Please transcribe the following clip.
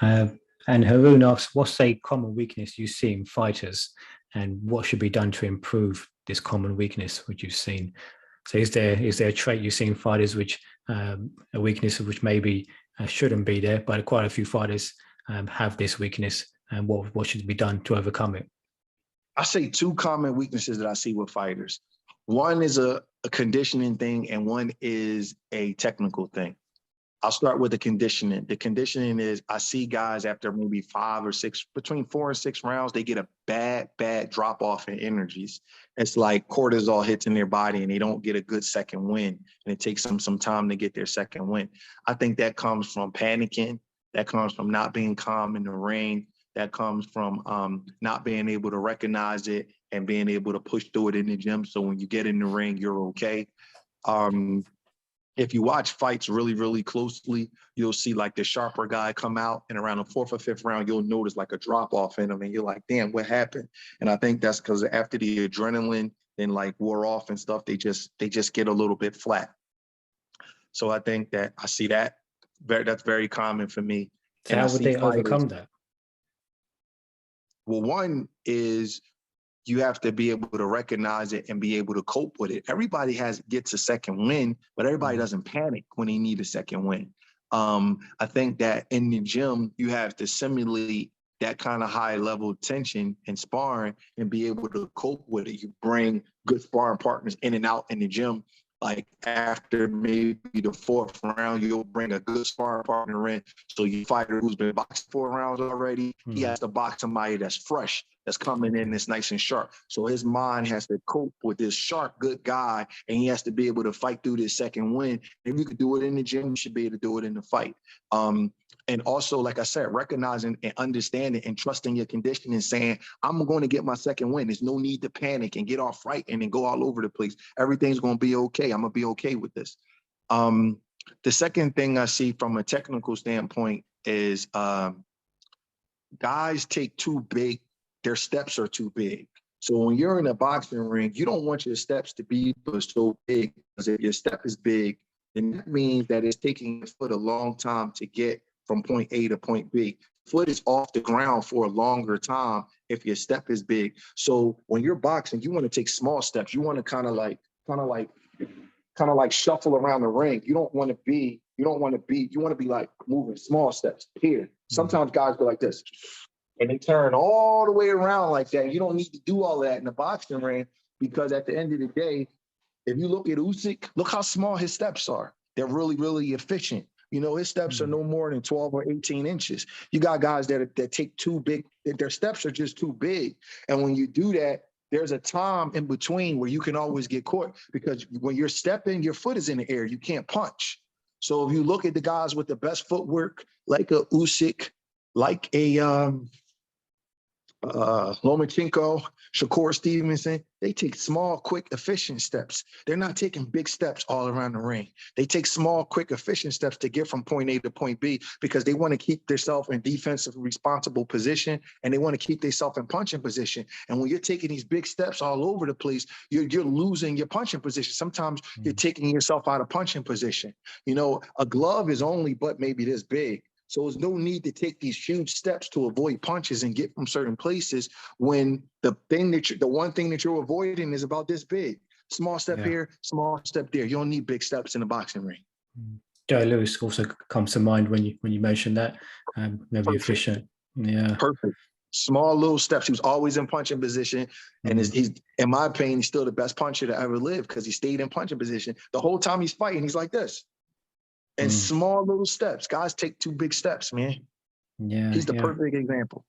Uh, and Haroon asks, what's a common weakness you see in fighters, and what should be done to improve this common weakness which you've seen? So is there a trait you see in fighters which a weakness which maybe shouldn't be there, but quite a few fighters have this weakness, and what should be done to overcome it? I say two common weaknesses that I see with fighters. One is a conditioning thing, and one is a technical thing. I'll start with the conditioning. The conditioning is I see guys after maybe 5 or 6, between 4 and 6 rounds, they get a bad drop off in energies. It's like cortisol hits in their body and they don't get a good second win. And it takes them some time to get their second win. I think that comes from panicking. That comes from not being calm in the ring. That comes from not being able to recognize it and being able to push through it in the gym. So when you get in the ring, you're okay. If you watch fights really, really closely, you'll see like the sharper guy come out, and around the 4th or 5th round, you'll notice like a drop off in him, and you're like, damn, what happened? And I think that's because after the adrenaline then like wore off and stuff, they just get a little bit flat. So I think that I see that that's very common for me. So how would they overcome that? Well, one is you have to be able to recognize it and be able to cope with it. Everybody gets a second win, but everybody doesn't panic when they need a second win. I think that in the gym, you have to simulate that kind of high level tension and sparring and be able to cope with it. You bring good sparring partners in and out in the gym. Like after maybe the 4th round, you'll bring a good sparring partner in. So your fighter who's been boxing 4 rounds already, he has to box somebody that's fresh, that's coming in, that's nice and sharp. So his mind has to cope with this sharp, good guy, and he has to be able to fight through this second win. If you could do it in the gym, you should be able to do it in the fight. And also, like I said, recognizing and understanding and trusting your condition and saying, I'm going to get my second win. There's no need to panic and get off right and then go all over the place. Everything's going to be okay. I'm going to be okay with this. The second thing I see from a technical standpoint is guys take too big. Their steps are too big. So when you're in a boxing ring, you don't want your steps to be so big, because if your step is big, then that means that it's taking your foot a long time to get from point A to point B. Foot is off the ground for a longer time if your step is big. So when you're boxing, you want to take small steps. You want to kind of like shuffle around the ring. You want to be like moving small steps here. Sometimes guys go like this, and they turn all the way around like that. You don't need to do all that in the boxing ring, because at the end of the day, if you look at Usyk, look how small his steps are. They're really, really efficient. You know, his steps are no more than 12 or 18 inches. You got guys that take too big, their steps are just too big. And when you do that, there's a time in between where you can always get caught, because when you're stepping, your foot is in the air. You can't punch. So if you look at the guys with the best footwork, like a Usyk, like a Lomachenko, Shakur Stevenson, they take small, quick, efficient steps. They're not taking big steps all around the ring. They take small, quick, efficient steps to get from point A to point B, because they want to keep themselves in defensive, responsible position, and they want to keep themselves in punching position. And when you're taking these big steps all over the place, you're losing your punching position. Sometimes you're taking yourself out of punching position. You know, a glove is only but maybe this big. So there's no need to take these huge steps to avoid punches and get from certain places when the one thing that you're avoiding is about this big. Small step here, small step there. You don't need big steps in the boxing ring. Joe Lewis also comes to mind when you mentioned that. Maybe efficient. Yeah. Perfect. Small little steps. He was always in punching position. And he's, in my opinion, he's still the best puncher to ever live, because he stayed in punching position. The whole time he's fighting, he's like this. And small little steps. Guys take too big steps, man. Yeah. He's the perfect example.